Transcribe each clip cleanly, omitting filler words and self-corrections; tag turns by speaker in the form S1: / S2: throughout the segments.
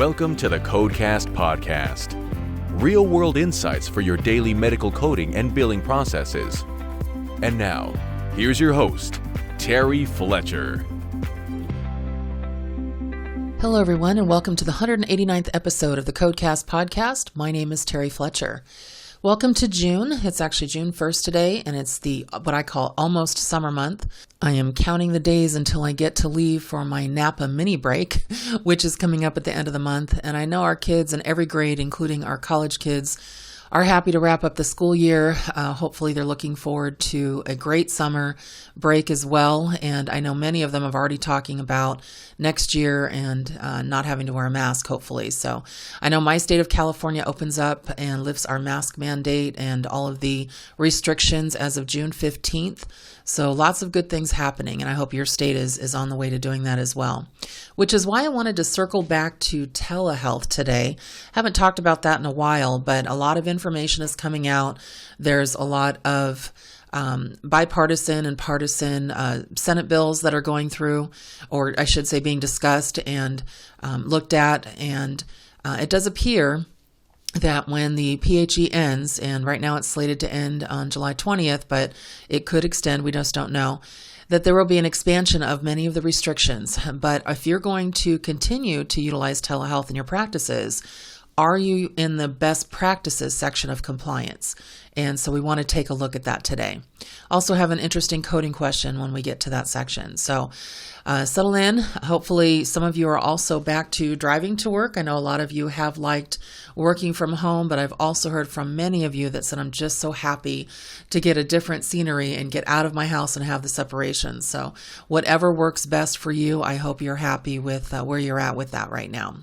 S1: Welcome to the CodeCast podcast. Real-world insights for your daily medical coding and billing processes. And now, here's your host, Terry Fletcher.
S2: Hello, everyone, and welcome to the 189th episode of the CodeCast podcast. My name is Terry Fletcher. Welcome to June. It's actually June 1st today, and it's the what I call almost summer month. I am counting the days until I get to leave for my Napa mini break, which is coming up at the end of the month. And I know our kids in every grade, including our college kids, are happy to wrap up the school year. Hopefully they're looking forward to a great summer break as well. And I know many of them have already talking about next year and not having to wear a mask, hopefully. So I know my state of California opens up and lifts our mask mandate and all of the restrictions as of June 15th. So lots of good things happening, and I hope your state is on the way to doing that as well, which is why I wanted to circle back to telehealth today. Haven't talked about that in a while, but a lot of information is coming out. There's a lot of bipartisan and partisan Senate bills that are going through, or I should say being discussed and looked at, and it does appear that when the PHE ends, and right now it's slated to end on July 20th, but it could extend, we just don't know, that there will be an expansion of many of the restrictions. But if you're going to continue to utilize telehealth in your practices, are you in the best practices section of compliance? And so we want to take a look at that today. Also have an interesting coding question when we get to that section. So settle in. Hopefully some of you are also back to driving to work. I know a lot of you have liked working from home, but I've also heard from many of you that said, I'm just so happy to get a different scenery and get out of my house and have the separation. So whatever works best for you, I hope you're happy with where you're at with that right now.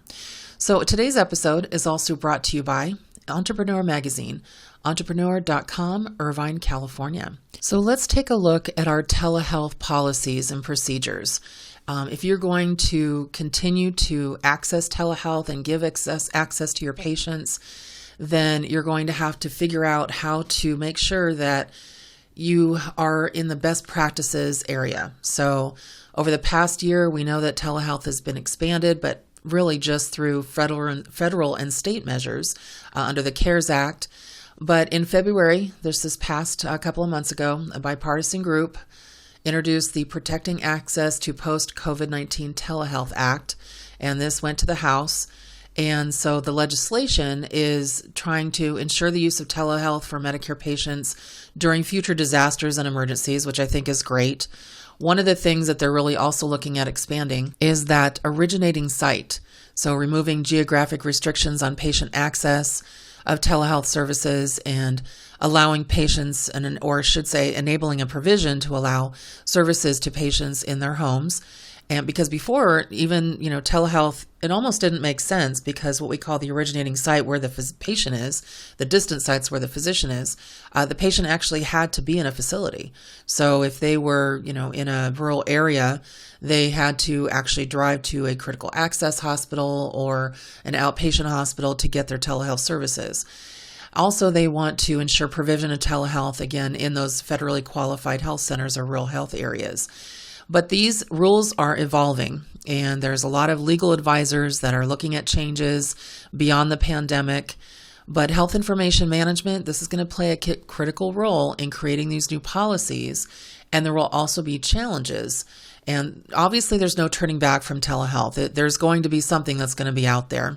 S2: So today's episode is also brought to you by Entrepreneur Magazine, entrepreneur.com, Irvine, California. So let's take a look at our telehealth policies and procedures. If you're going to continue to access telehealth and give access to your patients, then you're going to have to figure out how to make sure that you are in the best practices area. So over the past year, we know that telehealth has been expanded, but really just through federal and state measures under the CARES Act. But in February, this past couple of months ago, a bipartisan group introduced the Protecting Access to Post-COVID-19 Telehealth Act, and this went to the House. And so the legislation is trying to ensure the use of telehealth for Medicare patients during future disasters and emergencies, which I think is great. One of the things that they're really also looking at expanding is that originating site. So removing geographic restrictions on patient access of telehealth services and allowing patients, or I should say enabling a provision to allow services to patients in their homes. And because before, even, telehealth, it almost didn't make sense because what we call the originating site where the patient is, the distant sites where the physician is, the patient actually had to be in a facility. So if they were, in a rural area, they had to actually drive to a critical access hospital or an outpatient hospital to get their telehealth services. Also, they want to ensure provision of telehealth, again, in those federally qualified health centers or rural health areas. But these rules are evolving, and there's a lot of legal advisors that are looking at changes beyond the pandemic. But health information management, this is going to play a critical role in creating these new policies, and there will also be challenges. And obviously, there's no turning back from telehealth. There's going to be something that's going to be out there.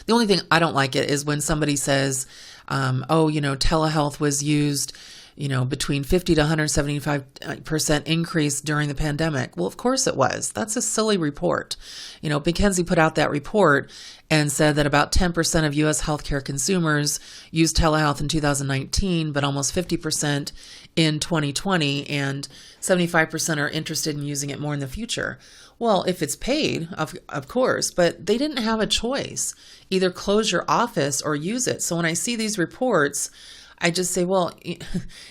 S2: The only thing I don't like it is when somebody says, telehealth was used between 50 to 175% increase during the pandemic. Well, of course it was. That's a silly report. McKinsey put out that report and said that about 10% of U.S. healthcare consumers used telehealth in 2019, but almost 50% in 2020, and 75% are interested in using it more in the future. Well, if it's paid, of course, but they didn't have a choice. Either close your office or use it. So when I see these reports, I just say, well,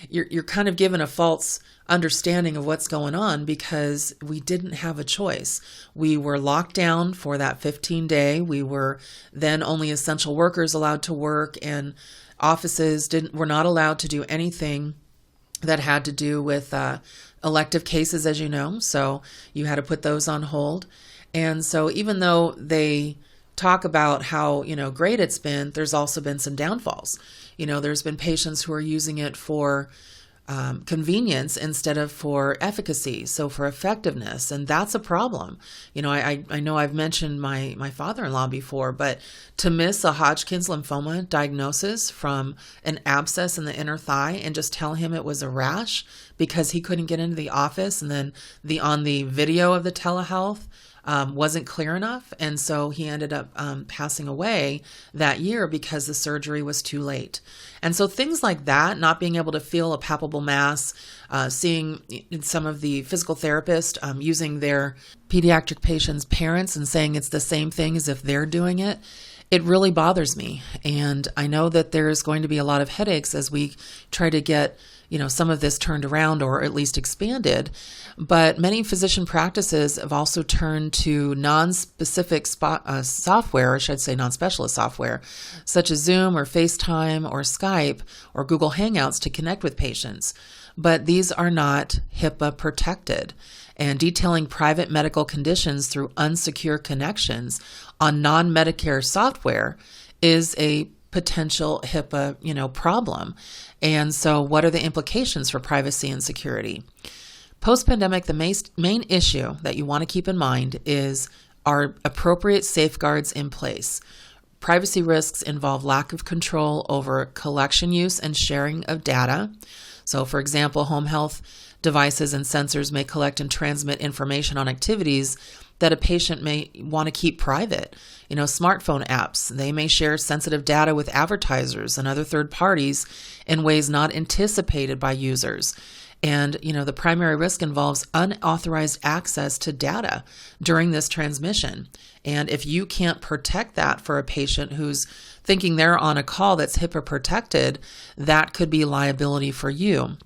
S2: you're kind of given a false understanding of what's going on because we didn't have a choice. We were locked down for that 15-day. We were then only essential workers allowed to work, and offices were not allowed to do anything that had to do with elective cases, as you know. So you had to put those on hold. And so even though they talk about how, great it's been, there's also been some downfalls. There's been patients who are using it for convenience instead of for efficacy, so for effectiveness, and that's a problem. I know I've mentioned my father-in-law before, but to miss a Hodgkin's lymphoma diagnosis from an abscess in the inner thigh and just tell him it was a rash because he couldn't get into the office, and then on the video of the telehealth wasn't clear enough, and so he ended up passing away that year because the surgery was too late. And so things like that, not being able to feel a palpable mass, seeing some of the physical therapists using their pediatric patients' parents and saying it's the same thing as if they're doing it, it really bothers me. And I know that there's going to be a lot of headaches as we try to get some of this turned around or at least expanded. But many physician practices have also turned to non-specific software, or should I say non-specialist software, such as Zoom or FaceTime or Skype or Google Hangouts to connect with patients. But these are not HIPAA protected. And detailing private medical conditions through unsecure connections on non-Medicare software is a potential HIPAA, problem. And so what are the implications for privacy and security? Post-pandemic, the main issue that you want to keep in mind is, are appropriate safeguards in place? Privacy risks involve lack of control over collection, use, and sharing of data. So, for example, home health devices and sensors may collect and transmit information on activities that a patient may want to keep private. Smartphone apps, they may share sensitive data with advertisers and other third parties in ways not anticipated by users. And, the primary risk involves unauthorized access to data during this transmission. And if you can't protect that for a patient who's thinking they're on a call that's HIPAA protected, that could be liability for you.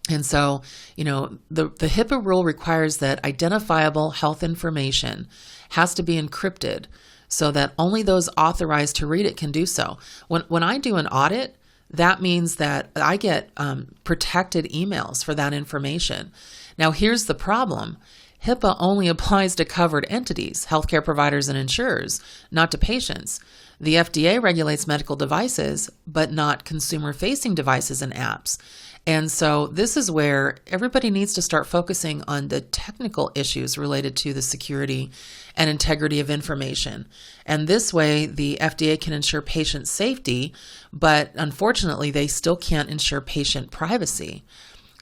S2: And so, the HIPAA rule requires that identifiable health information has to be encrypted so that only those authorized to read it can do so. When I do an audit, that means that I get protected emails for that information. Now, here's the problem. HIPAA only applies to covered entities, healthcare providers and insurers, not to patients. The FDA regulates medical devices, but not consumer-facing devices and apps. And so this is where everybody needs to start focusing on the technical issues related to the security and integrity of information. And this way, the FDA can ensure patient safety, but unfortunately, they still can't ensure patient privacy.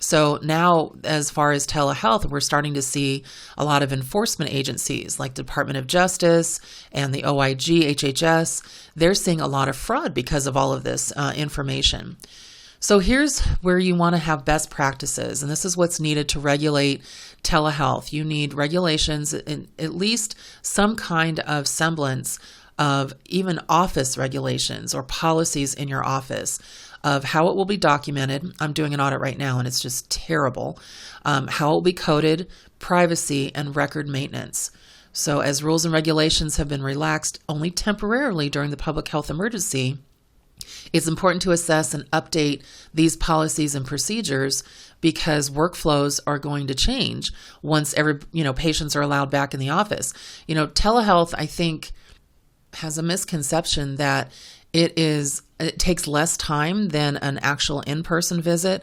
S2: So now, as far as telehealth, we're starting to see a lot of enforcement agencies like Department of Justice and the OIG, HHS. They're seeing a lot of fraud because of all of this information. So here's where you want to have best practices, and this is what's needed to regulate telehealth. You need regulations, in at least some kind of semblance of even office regulations or policies in your office of how it will be documented. I'm doing an audit right now, and it's just terrible. How it will be coded, privacy, and record maintenance. So as rules and regulations have been relaxed only temporarily during the public health emergency, it's important to assess and update these policies and procedures because workflows are going to change once patients are allowed back in the office. Telehealth, I think, has a misconception that it takes less time than an actual in-person visit.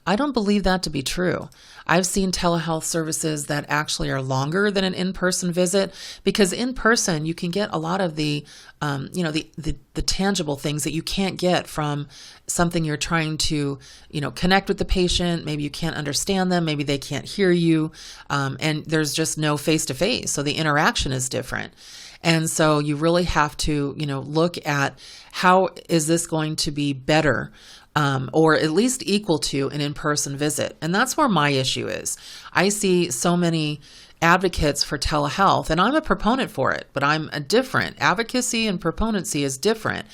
S2: I don't believe that to be true. I've seen telehealth services that actually are longer than an in-person visit because in person you can get a lot of the tangible things that you can't get from something you're trying to, connect with the patient. Maybe you can't understand them. Maybe they can't hear you. And there's just no face-to-face. So the interaction is different. And so you really have to, look at how is this going to be better or at least equal to an in-person visit. And that's where my issue is. I see so many advocates for telehealth, and I'm a proponent for it, but I'm a different. Advocacy and proponency is different.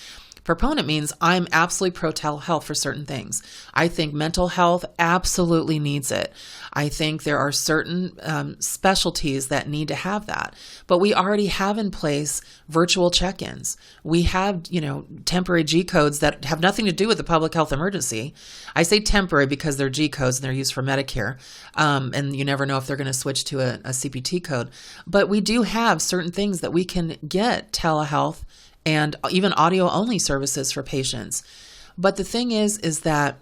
S2: Proponent means I'm absolutely pro telehealth for certain things. I think mental health absolutely needs it. I think there are certain specialties that need to have that. But we already have in place virtual check-ins. We have, temporary G codes that have nothing to do with the public health emergency. I say temporary because they're G codes and they're used for Medicare. And you never know if they're going to switch to a CPT code. But we do have certain things that we can get telehealth and even audio-only services for patients. But the thing is that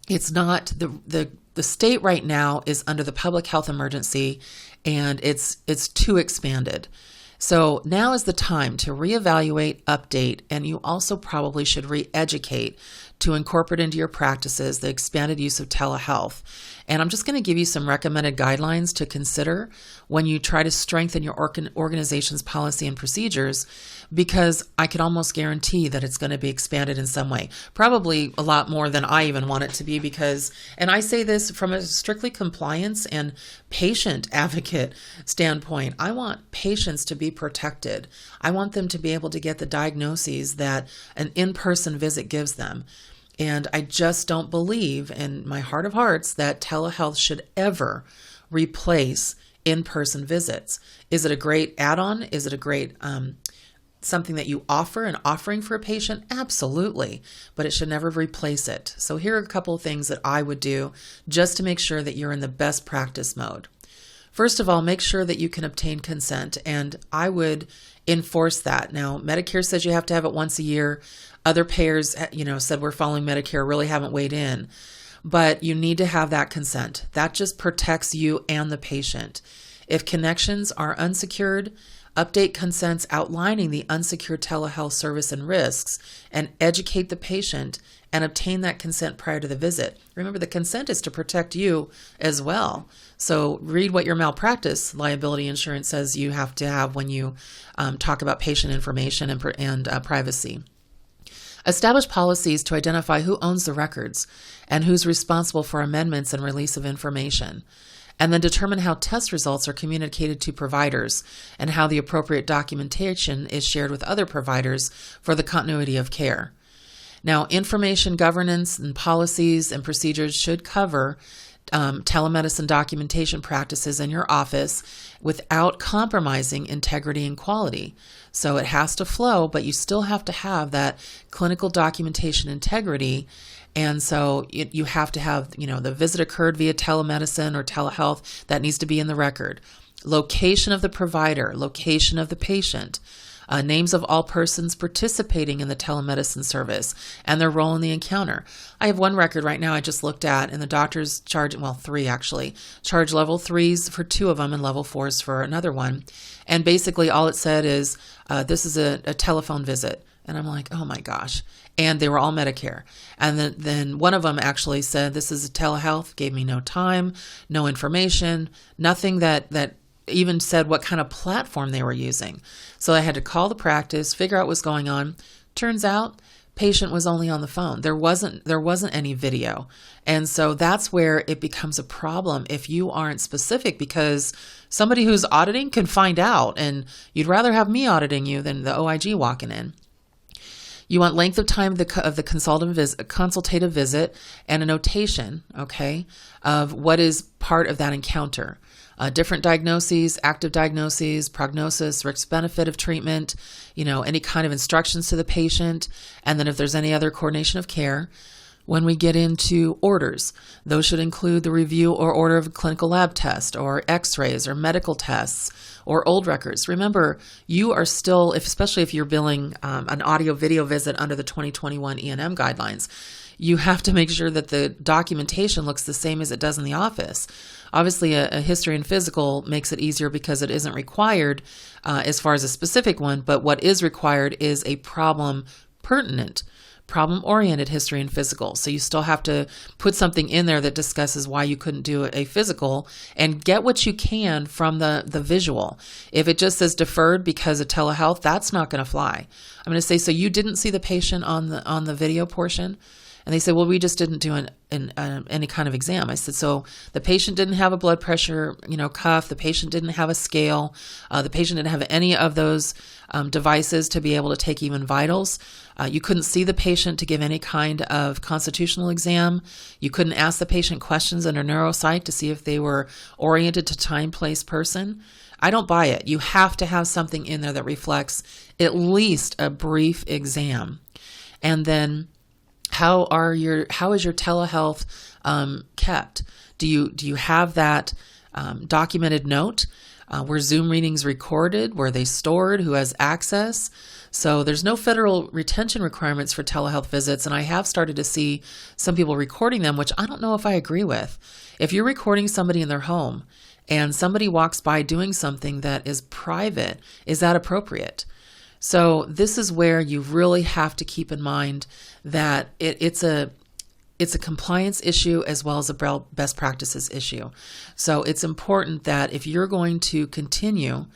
S2: it's not the state right now is under the public health emergency, and it's too expanded. So now is the time to reevaluate, update, and you also probably should re-educate to incorporate into your practices the expanded use of telehealth. And I'm just going to give you some recommended guidelines to consider when you try to strengthen your organization's policy and procedures, because I can almost guarantee that it's going to be expanded in some way, probably a lot more than I even want it to be, because, and I say this from a strictly compliance and patient advocate standpoint, I want patients to be protected. I want them to be able to get the diagnoses that an in-person visit gives them. And I just don't believe in my heart of hearts that telehealth should ever replace in-person visits. Is it a great add-on? Is it a great something that you offer, an offering for a patient? Absolutely, but it should never replace it. So here are a couple of things that I would do just to make sure that you're in the best practice mode. First of all, make sure that you can obtain consent, and I would enforce that. Now, Medicare says you have to have it once a year. Other payers, said we're following Medicare, really haven't weighed in. But you need to have that consent. That just protects you and the patient. If connections are unsecured, update consents outlining the unsecured telehealth service and risks, and educate the patient and obtain that consent prior to the visit. Remember, the consent is to protect you as well. So read what your malpractice liability insurance says you have to have when you talk about patient information and privacy. Establish policies to identify who owns the records and who's responsible for amendments and release of information. And then determine how test results are communicated to providers and how the appropriate documentation is shared with other providers for the continuity of care. Now, information governance and policies and procedures should cover telemedicine documentation practices in your office without compromising integrity and quality. So it has to flow, but you still have to have that clinical documentation integrity. And so you have to have, the visit occurred via telemedicine or telehealth, that needs to be in the record. Location of the provider, location of the patient, names of all persons participating in the telemedicine service, and their role in the encounter. I have one record right now I just looked at, and the doctors charge, three actually, charge level 3s for 2 of them and level 4s for another one. And basically all it said is, this is a telephone visit. And I'm like, oh my gosh. And they were all Medicare. And then one of them actually said, this is a telehealth, gave me no time, no information, nothing that even said what kind of platform they were using. So I had to call the practice, figure out what's going on. Turns out patient was only on the phone. There wasn't any video. And so that's where it becomes a problem if you aren't specific, because somebody who's auditing can find out, and you'd rather have me auditing you than the OIG walking in. You want length of time of the consultative visit and a notation, okay, of what is part of that encounter. Different diagnoses, active diagnoses, prognosis, risk-benefit of treatment, any kind of instructions to the patient, and then if there's any other coordination of care. When we get into orders, those should include the review or order of a clinical lab test or x-rays or medical tests or old records. Remember, you are still, especially if you're billing an audio-video visit under the 2021 E&M guidelines, you have to make sure that the documentation looks the same as it does in the office. Obviously, a history and physical makes it easier because it isn't required as far as a specific one, but what is required is a problem-oriented history and physical. So you still have to put something in there that discusses why you couldn't do a physical, and get what you can from the visual. If it just says deferred because of telehealth, that's not going to fly. I'm going to say, so you didn't see the patient on the video portion, And they said, well, we just didn't do any kind of exam. I said, so the patient didn't have a blood pressure, cuff. The patient didn't have a scale. The patient didn't have any of those devices to be able to take even vitals. You couldn't see the patient to give any kind of constitutional exam. You couldn't ask the patient questions under neuropsych to see if they were oriented to time, place, person. I don't buy it. You have to have something in there that reflects at least a brief exam. And then how is your telehealth kept? Do you have that documented note? Were Zoom readings recorded? Were they stored? Who has access? So there's no federal retention requirements for telehealth visits, and I have started to see some people recording them, which I don't know if I agree with. If you're recording somebody in their home and somebody walks by doing something that is private, is that appropriate? So this is where you really have to keep in mind that it's a compliance issue as well as a best practices issue. So it's important that if you're going to continue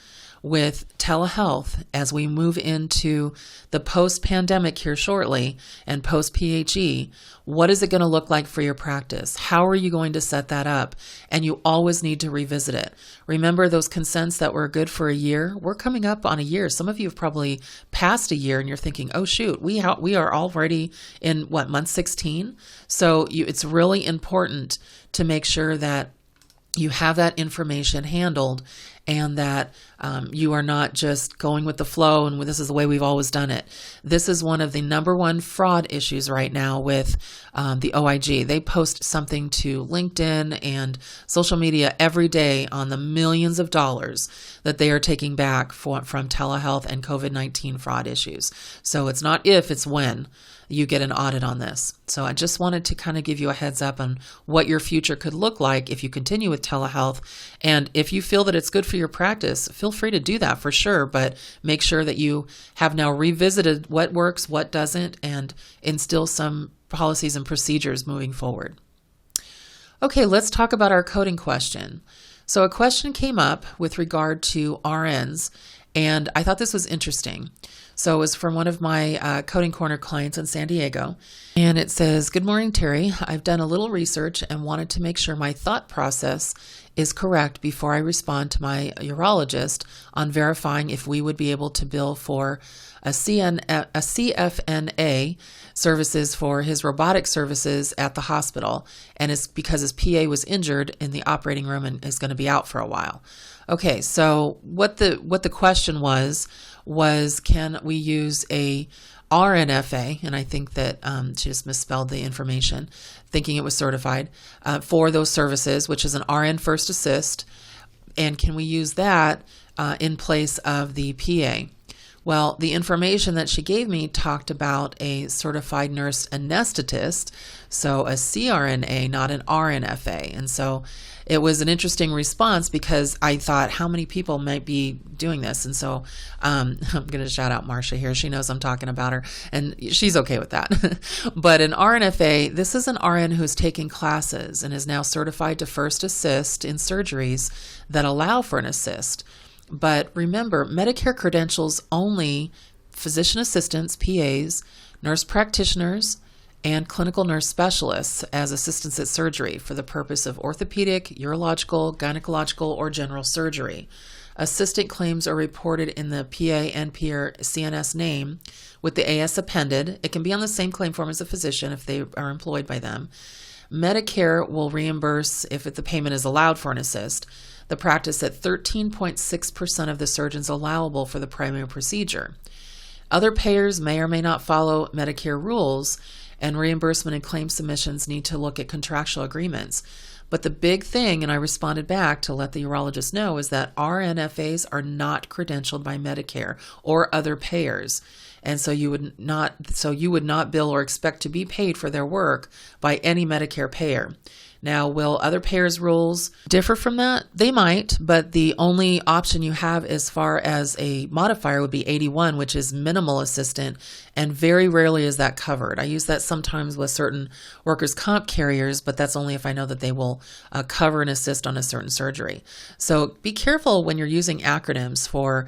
S2: with telehealth as we move into the post-pandemic here shortly and post-PHE, what is it going to look like for your practice? How are you going to set that up? And you always need to revisit it. Remember those consents that were good for a year? We're coming up on a year. Some of you have probably passed a year and you're thinking, oh shoot, we are already in month 16? So it's really important to make sure that you have that information handled and that you are not just going with the flow and this is the way we've always done it. This is one of the number one fraud issues right now with the OIG. They post something to LinkedIn and social media every day on the millions of dollars that they are taking back from telehealth and COVID-19 fraud issues. So it's not if, it's when you get an audit on this. So I just wanted to kind of give you a heads up on what your future could look like if you continue with telehealth. And if you feel that it's good for your practice, feel free to do that for sure, but make sure that you have now revisited what works, what doesn't, and instill some policies and procedures moving forward. Okay, let's talk about our coding question. So a question came up with regard to RNs, and I thought this was interesting. So it was from one of my Coding Corner clients in San Diego. And it says, "Good morning, Terry. I've done a little research and wanted to make sure my thought process is correct before I respond to my urologist on verifying if we would be able to bill for a CFNA services for his robotic services at the hospital. And it's because his PA was injured in the operating room and is going to be out for a while." Okay, so what the question was can we use a RNFA, and I think that she just misspelled the information, thinking it was certified, for those services, which is an RN First Assist, and can we use that in place of the PA? Well, the information that she gave me talked about a certified nurse anesthetist, so a CRNA, not an RNFA. And so it was an interesting response because I thought, how many people might be doing this? And so I'm going to shout out Marcia here. She knows I'm talking about her, and she's okay with that. But an RNFA, this is an RN who's taken classes and is now certified to first assist in surgeries that allow for an assist. But remember, Medicare credentials only physician assistants, PAs, nurse practitioners, and clinical nurse specialists as assistants at surgery for the purpose of orthopedic, urological, gynecological, or general surgery. Assistant claims are reported in the PA and CNS name with the AS appended. It can be on the same claim form as a physician if they are employed by them. Medicare will reimburse, if the payment is allowed for an assist, the practice at 13.6% of the surgeons allowable for the primary procedure. Other payers may or may not follow Medicare rules, and reimbursement and claim submissions need to look at contractual agreements. But the big thing, and I responded back to let the urologist know, is that RNFAs are not credentialed by Medicare or other payers. And so you would not bill or expect to be paid for their work by any Medicare payer. Now, will other payers' rules differ from that? They might, but the only option you have as far as a modifier would be 81, which is minimal assistant, and very rarely is that covered. I use that sometimes with certain workers' comp carriers, but that's only if I know that they will cover and assist on a certain surgery. So be careful when you're using acronyms for,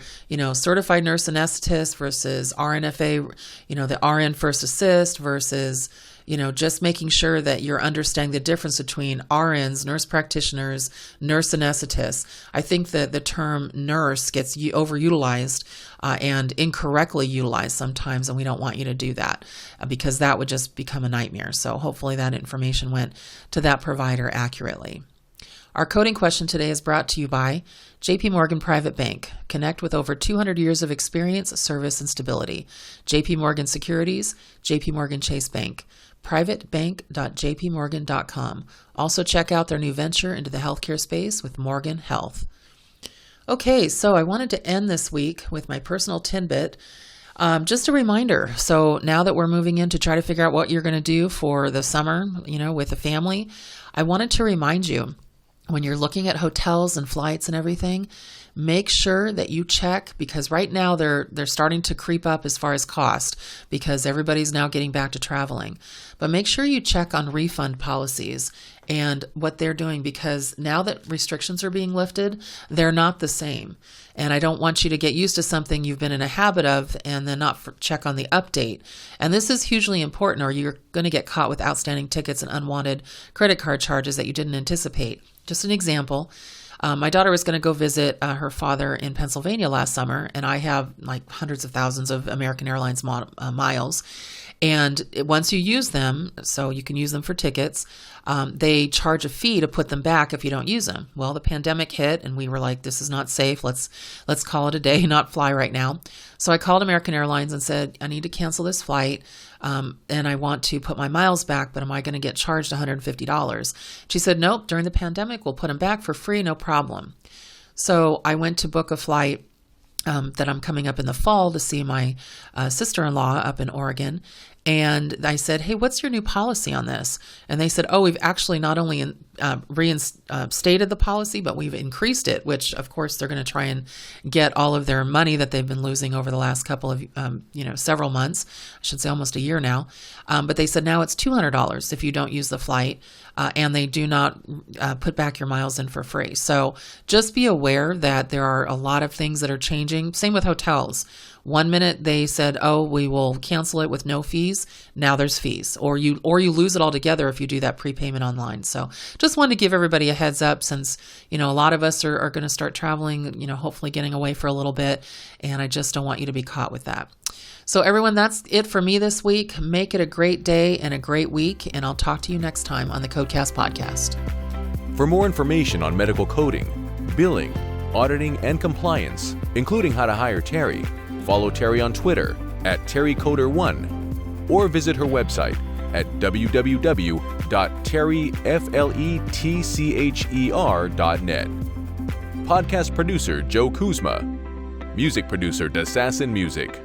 S2: certified nurse anesthetist versus RNFA, the RN First Assist versus just making sure that you're understanding the difference between RNs, nurse practitioners, nurse anesthetists. I think that the term nurse gets overutilized and incorrectly utilized sometimes, and we don't want you to do that because that would just become a nightmare. So hopefully that information went to that provider accurately. Our coding question today is brought to you by JP Morgan Private Bank. Connect with over 200 years of experience, service, and stability. JP Morgan Securities, JP Morgan Chase Bank. privatebank.jpmorgan.com. Also check out their new venture into the healthcare space with Morgan Health. Okay, so I wanted to end this week with my personal tidbit. Just a reminder. So now that we're moving in to try to figure out what you're going to do for the summer, with the family, I wanted to remind you, when you're looking at hotels and flights and everything, make sure that you check, because right now they're starting to creep up as far as cost because everybody's now getting back to traveling. But make sure you check on refund policies and what they're doing, because now that restrictions are being lifted, they're not the same. And I don't want you to get used to something you've been in a habit of and then not check on the update. And this is hugely important, or you're going to get caught with outstanding tickets and unwanted credit card charges that you didn't anticipate. Just an example. My daughter was going to go visit her father in Pennsylvania last summer, and I have like hundreds of thousands of American Airlines miles. And once you use them, so you can use them for tickets, they charge a fee to put them back if you don't use them. Well, the pandemic hit, and we were like, this is not safe. Let's call it a day, not fly right now. So I called American Airlines and said, I need to cancel this flight, and I want to put my miles back, but am I going to get charged $150? She said, nope, during the pandemic, we'll put them back for free, no problem. So I went to book a flight that I'm coming up in the fall to see my sister-in-law up in Oregon. And I said, hey, what's your new policy on this? And they said, oh, we've actually not only reinstated the policy, but we've increased it, which of course they're going to try and get all of their money that they've been losing over the last couple of, several months, I should say almost a year now. But they said now it's $200 if you don't use the flight, and they do not put back your miles in for free. So just be aware that there are a lot of things that are changing. Same with hotels. One minute they said, oh, we will cancel it with no fees. Now there's fees, or you lose it altogether if you do that prepayment online. So just wanted to give everybody a heads up, since, a lot of us are going to start traveling, hopefully getting away for a little bit. And I just don't want you to be caught with that. So everyone, that's it for me this week. Make it a great day and a great week. And I'll talk to you next time on the CodeCast podcast.
S1: For more information on medical coding, billing, auditing, and compliance, including how to hire Terry, follow Terry on Twitter at TerryCoder1, or visit her website at www.terryfletcher.net. Podcast producer Joe Kuzma. Music producer Dassassin Music.